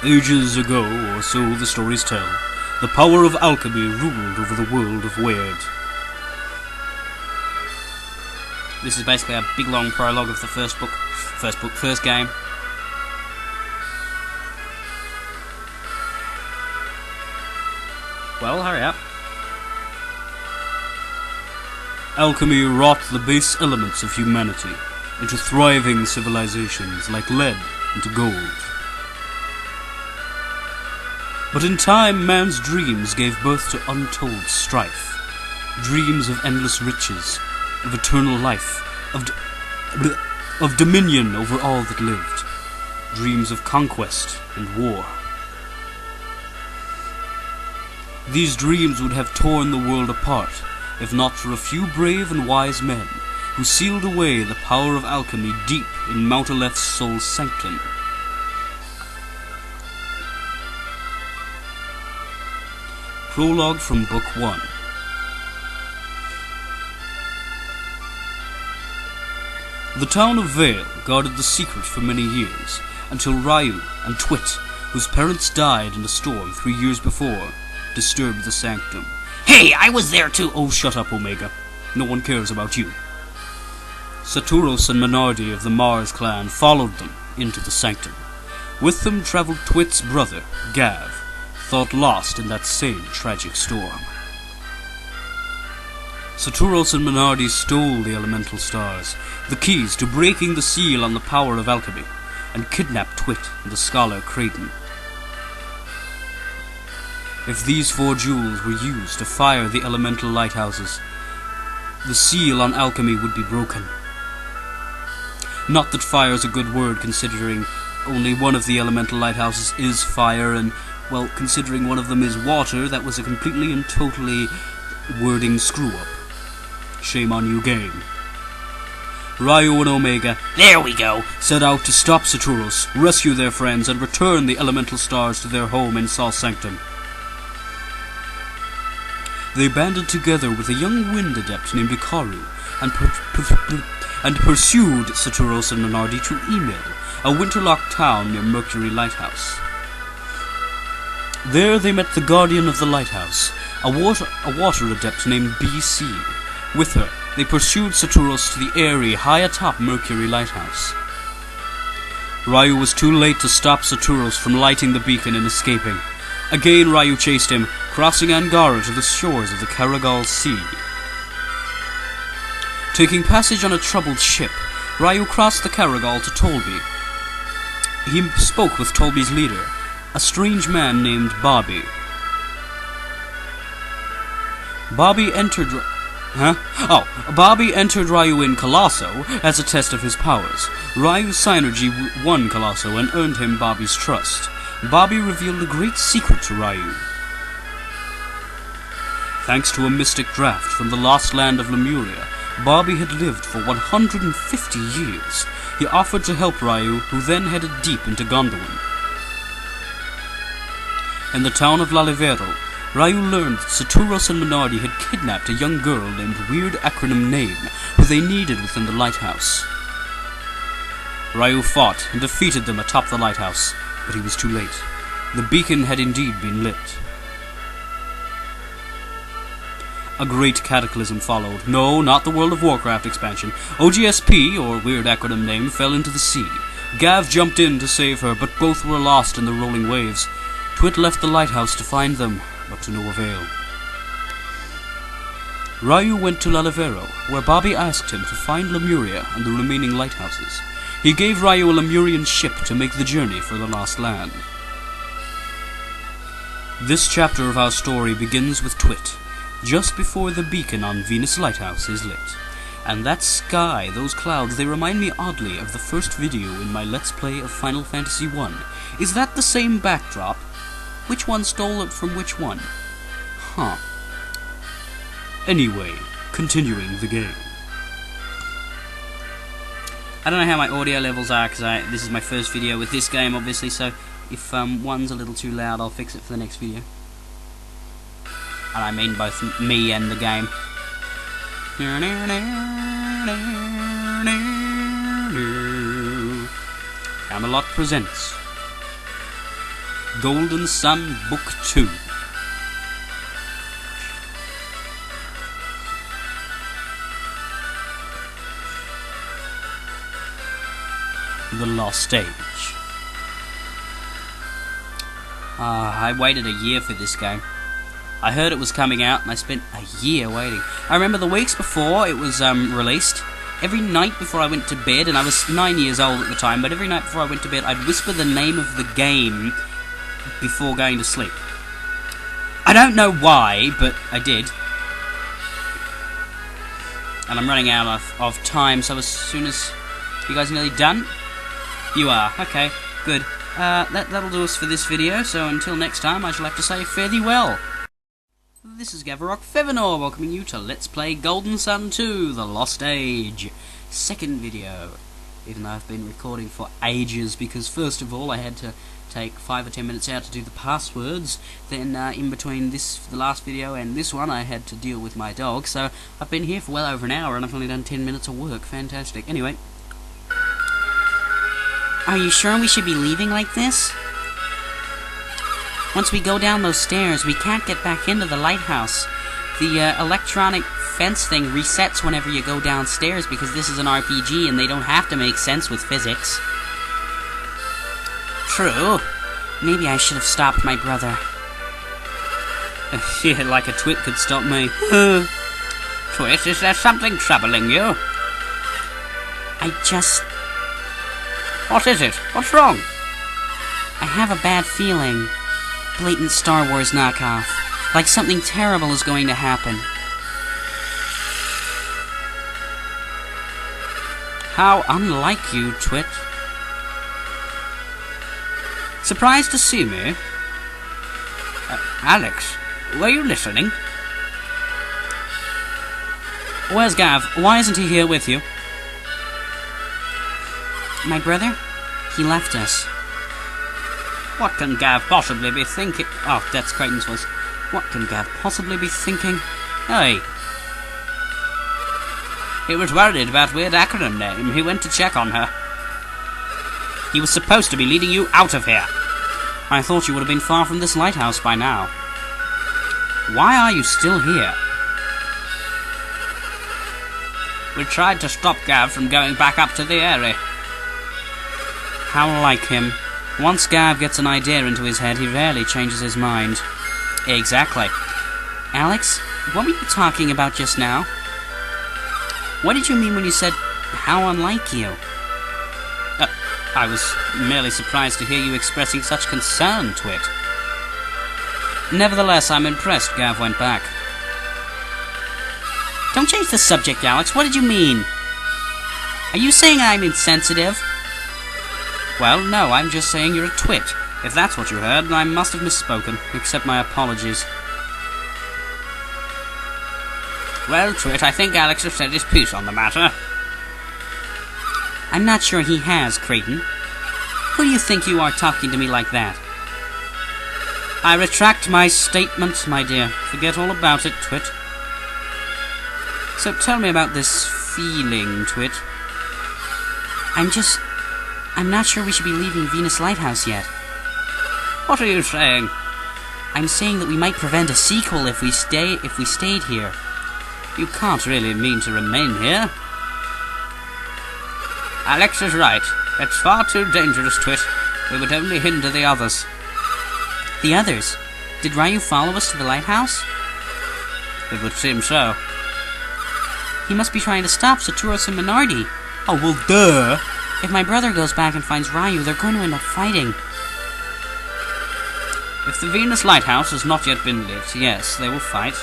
Ages ago, or so the stories tell, the power of alchemy ruled over the world of Weird. This is basically a big long prologue of the first game. Well, hurry up. Alchemy wrought the base elements of humanity into thriving civilizations like lead into gold. But in time, man's dreams gave birth to untold strife. Dreams of endless riches, of eternal life, of dominion over all that lived. Dreams of conquest and war. These dreams would have torn the world apart, if not for a few brave and wise men who sealed away the power of alchemy deep in Mount Aleph's soul sanctum. Prologue from Book 1. The town of Vale guarded the secret for many years, until Ryu and Twit, whose parents died in a storm 3 years before, disturbed the sanctum. Hey, I was there too! Oh, shut up, Omega. No one cares about you. Saturos and Menardi of the Mars clan followed them into the sanctum. With them traveled Twit's brother, Gav, thought lost in that same tragic storm. Saturos and Menardi stole the elemental stars, the keys to breaking the seal on the power of alchemy, and kidnapped Twit and the scholar Creighton. If these 4 jewels were used to fire the elemental lighthouses, the seal on alchemy would be broken. Not that fire's a good word, considering only one of the elemental lighthouses is fire, and, well, considering one of them is water, that was a completely and totally wording screw-up. Shame on you, game. Ryu and Omega, there we go, set out to stop Saturos, rescue their friends, and return the elemental stars to their home in Sol Sanctum. They banded together with a young wind adept named Ikaru, and pursued Saturos and Menardi to Emil, a winterlocked town near Mercury Lighthouse. There they met the guardian of the lighthouse, a water adept named BC. With her, they pursued Saturos to the eyrie high atop Mercury Lighthouse. Ryu was too late to stop Saturos from lighting the beacon and escaping. Again Ryu chased him, crossing Angara to the shores of the Karagal Sea. Taking passage on a troubled ship, Ryu crossed the Karagal to Tolby. He spoke with Tolby's leader, a strange man named Bobby. Bobby entered Ryu in Colosso as a test of his powers. Ryu's synergy won Colosso and earned him Bobby's trust. Bobby revealed a great secret to Ryu. Thanks to a mystic draft from the lost land of Lemuria, Bobby had lived for 150 years. He offered to help Ryu, who then headed deep into Gondolin. In the town of Lalivero, Ryu learned that Saturos and Menardi had kidnapped a young girl named Weird Acronym Name, who they needed within the lighthouse. Ryu fought and defeated them atop the lighthouse, but he was too late. The beacon had indeed been lit. A great cataclysm followed. No, not the World of Warcraft expansion. OGSP, or Weird Acronym Name, fell into the sea. Gav jumped in to save her, but both were lost in the rolling waves. Twit left the lighthouse to find them, but to no avail. Ryu went to Lalivero, where Bobby asked him to find Lemuria and the remaining lighthouses. He gave Ryu a Lemurian ship to make the journey for the Lost Land. This chapter of our story begins with Twit, just before the beacon on Venus Lighthouse is lit. And that sky, those clouds, they remind me oddly of the first video in my Let's Play of Final Fantasy I. Is that the same backdrop? Which one stole it from which one? Huh. Anyway, continuing the game. I don't know how my audio levels are, because this is my first video with this game, obviously, so if one's a little too loud, I'll fix it for the next video. And I mean both me and the game. Camelot presents Golden Sun Book 2. The Lost Stage. I waited a year for this game. I heard it was coming out and I spent a year waiting. I remember the weeks before it was released, every night before I went to bed, and I was 9 years old at the time, but every night before I went to bed I'd whisper the name of the game before going to sleep. I don't know why, but I did. And I'm running out of time, so as soon as... You guys nearly done? You are. Okay, good. That'll do us for this video, so until next time I shall have to say fare thee well. This is Gavarok Fevanor welcoming you to Let's Play Golden Sun 2, The Lost Age. Second video. Even though I've been recording for ages, because first of all I had to take 5 or 10 minutes out to do the passwords, then in between the last video and this one I had to deal with my dog, so I've been here for well over an hour and I've only done 10 minutes of work. Fantastic. Anyway. Are you sure we should be leaving like this? Once we go down those stairs, we can't get back into the lighthouse. The electronic fence thing resets whenever you go downstairs because this is an RPG and they don't have to make sense with physics. True. Maybe I should have stopped my brother. Yeah, like a twit could stop me. Twit, is there something troubling you? What is it? What's wrong? I have a bad feeling. Blatant Star Wars knockoff. Like something terrible is going to happen. How unlike you, Twit. Surprised to see me? Alex, were you listening? Where's Gav? Why isn't he here with you? My brother? He left us. What can Gav possibly be thinking? Oh, that's Creighton's voice. What can Gav possibly be thinking? Hey. He was worried about weird acronym name. He went to check on her. He was supposed to be leading you out of here. I thought you would have been far from this lighthouse by now. Why are you still here? We tried to stop Gav from going back up to the area. How like him. Once Gav gets an idea into his head, he rarely changes his mind. Exactly. Alex, what were you talking about just now? What did you mean when you said, how unlike you? I was merely surprised to hear you expressing such concern, Twit. Nevertheless, I'm impressed Gav went back. Don't change the subject, Alex. What did you mean? Are you saying I'm insensitive? Well, no, I'm just saying you're a twit. If that's what you heard, then I must have misspoken. Accept my apologies. Well, Twit, I think Alex has said his piece on the matter. I'm not sure he has, Creighton. Who do you think you are talking to me like that? I retract my statement, my dear. Forget all about it, Twit. So tell me about this feeling, Twit. I'm not sure we should be leaving Venus Lighthouse yet. What are you saying? I'm saying that we might prevent a sequel if we stayed here. You can't really mean to remain here. Alex is right. It's far too dangerous, Twit. We would only hinder the others. The others? Did Ryu follow us to the lighthouse? It would seem so. He must be trying to stop Saturos and Minardi. Oh, well, duh! If my brother goes back and finds Ryu, they're going to end up fighting. If the Venus Lighthouse has not yet been lit, yes, they will fight.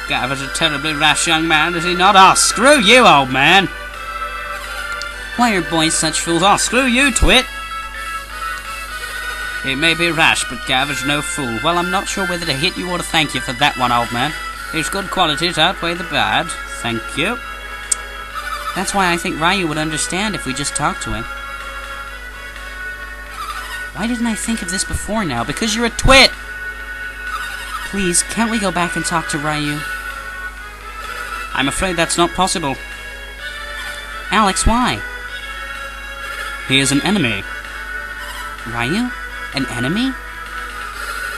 Gav is a terribly rash young man, is he not? Oh, screw you, old man! Why are boys such fools? Oh, screw you, Twit! He may be rash, but Gav is no fool. Well, I'm not sure whether to hit you or to thank you for that one, old man. His good qualities outweigh the bad. Thank you. That's why I think Ryu would understand if we just talked to him. Why didn't I think of this before now? Because you're a twit! Please, can't we go back and talk to Ryu? I'm afraid that's not possible. Alex, why? He is an enemy. Ryu? An enemy?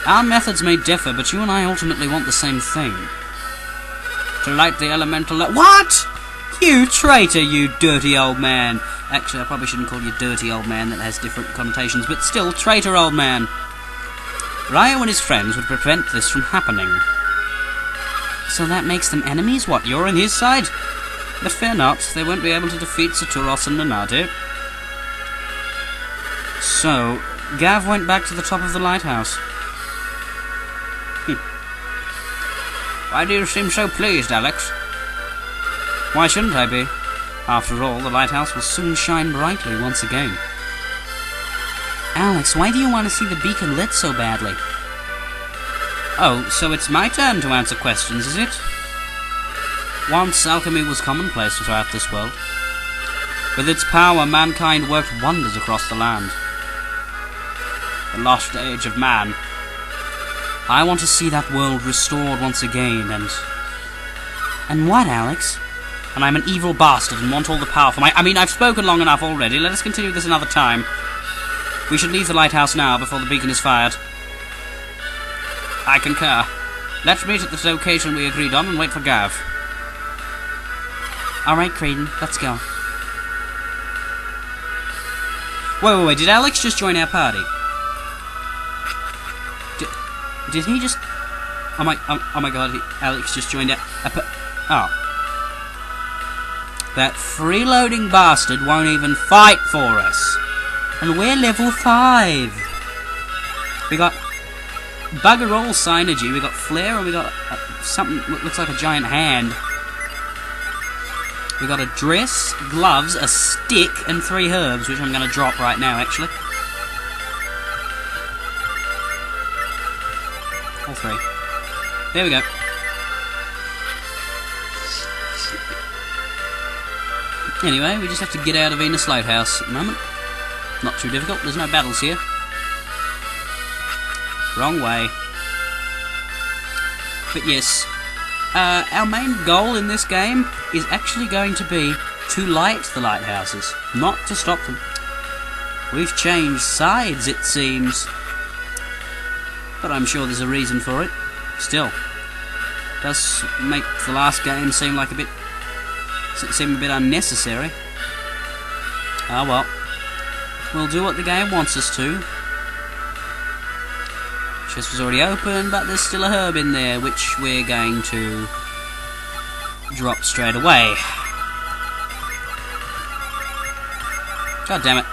Our methods may differ, but you and I ultimately want the same thing. To light the elemental... What?! You traitor, you dirty old man! Actually, I probably shouldn't call you dirty old man, that has different connotations, but still, traitor old man! Ryu and his friends would prevent this from happening. So that makes them enemies? What, you're on his side? But fear not, they won't be able to defeat Saturos and Nanade. So, Gav went back to the top of the lighthouse. Why do you seem so pleased, Alex? Why shouldn't I be? After all, the lighthouse will soon shine brightly once again. Alex, why do you want to see the beacon lit so badly? Oh, so it's my turn to answer questions, is it? Once alchemy was commonplace throughout this world. With its power, mankind worked wonders across the land. The lost age of man. I want to see that world restored once again, and what, Alex? And I'm an evil bastard and want all the power for I mean, I've spoken long enough already. Let us continue this another time. We should leave the lighthouse now before the beacon is fired. I concur. Let's meet at the location we agreed on and wait for Gav. Alright, Creighton, let's go. Wait, did Alex just join our party? Did he just... Oh my god, Alex just joined our... Oh. That freeloading bastard won't even fight for us. And we're level 5. We got bugger all synergy, we got flare, and we got something that looks like a giant hand. We got a dress, gloves, a stick, and 3 herbs, which I'm going to drop right now, actually. All 3. There we go. Anyway, we just have to get out of Venus Lighthouse at the moment. Not too difficult, there's no battles here. Wrong way. But yes, our main goal in this game is actually going to be to light the lighthouses, not to stop them. We've changed sides, it seems. But I'm sure there's a reason for it. Still, does make the last game seem like a bit unnecessary. Ah well. We'll do what the game wants us to. Chest was already open, but there's still a herb in there, which we're going to drop straight away. God damn it.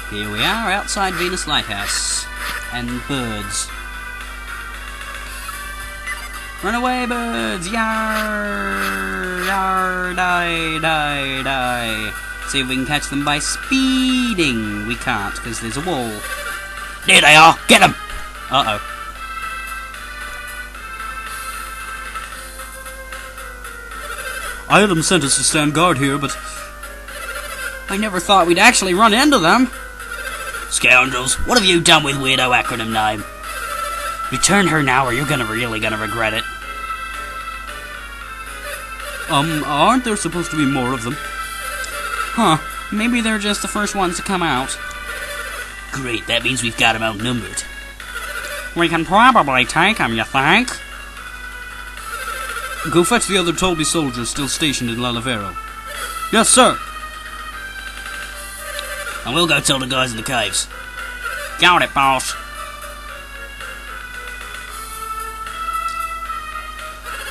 Here we are outside Venus Lighthouse. And birds. Run away, birds! Yar! Yar! Die! Die! Die! See if we can catch them by speeding. We can't, because there's a wall. There they are! Get them! Uh-oh. I had them sent us to stand guard here, but I never thought we'd actually run into them. Scoundrels, what have you done with Weirdo Acronym Name? Return her now or you're really gonna regret it. Aren't there supposed to be more of them? Huh, maybe they're just the first ones to come out. Great, that means we've got them outnumbered. We can probably take them, you think? Go fetch the other Tolby soldiers still stationed in Lalavero. Yes, sir. And we'll go tell the guys in the caves. Got it, boss.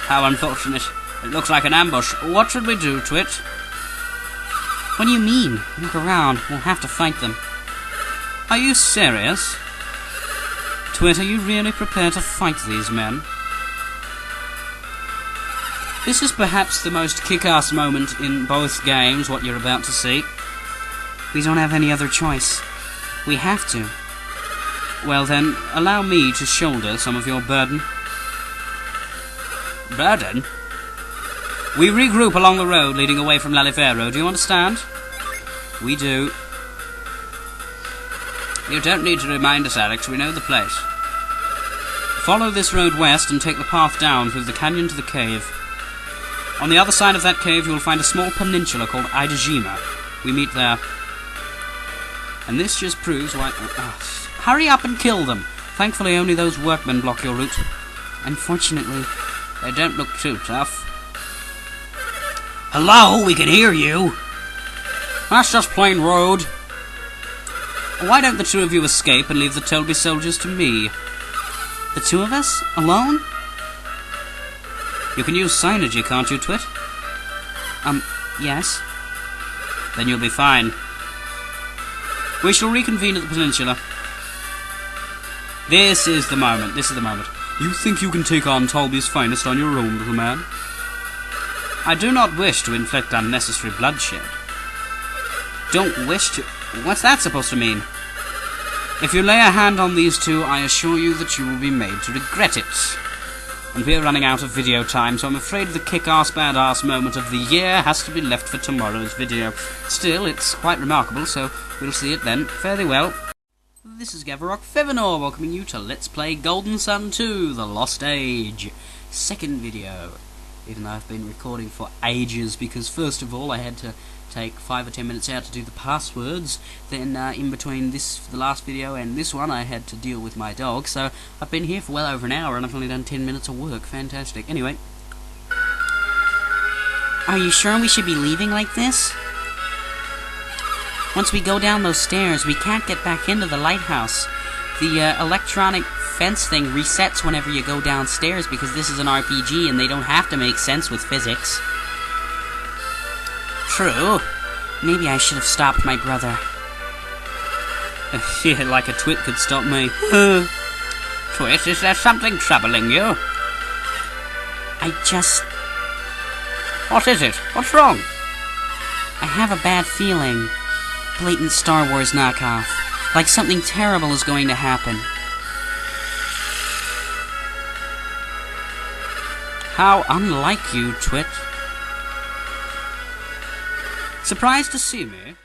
How unfortunate. It looks like an ambush. What should we do to it? What do you mean? Look around. We'll have to fight them. Are you serious? Twit, are you really prepared to fight these men? This is perhaps the most kick-ass moment in both games, what you're about to see. We don't have any other choice. We have to. Well then, allow me to shoulder some of your burden. Burden? We regroup along the road leading away from Lalifero. Do you understand? We do. You don't need to remind us, Alex. We know the place. Follow this road west and take the path down through the canyon to the cave. On the other side of that cave you will find a small peninsula called Idajima. We meet there. And this just proves why... hurry up and kill them! Thankfully only those workmen block your route. Unfortunately, they don't look too tough. Hello, we can hear you! That's just plain road. Why don't the two of you escape and leave the Tolby soldiers to me? The two of us? Alone? You can use Synergy, can't you, Twit? Yes. Then you'll be fine. We shall reconvene at the peninsula. This is the moment. This is the moment. You think you can take on Tolby's finest on your own, little man? I do not wish to inflict unnecessary bloodshed. Don't wish to... What's that supposed to mean? If you lay a hand on these two, I assure you that you will be made to regret it. And we're running out of video time, so I'm afraid the kick-ass badass moment of the year has to be left for tomorrow's video. Still, it's quite remarkable, so we'll see it then. Fare thee well. This is Gavarok Fevinor, welcoming you to Let's Play Golden Sun 2, The Lost Age. Second video. Even though I've been recording for ages, because first of all I had to take 5 or 10 minutes out to do the passwords, then in between the last video and this one I had to deal with my dog, so I've been here for well over an hour and I've only done 10 minutes of work. Fantastic. Anyway. Are you sure we should be leaving like this? Once we go down those stairs, we can't get back into the lighthouse. The electronic fence thing resets whenever you go downstairs because this is an RPG and they don't have to make sense with physics. True. Maybe I should have stopped my brother. Yeah, like a Twit could stop me. Twit, is there something troubling you? What is it? What's wrong? I have a bad feeling. Blatant Star Wars knockoff. Like something terrible is going to happen. How unlike you, Twit. Surprised to see me?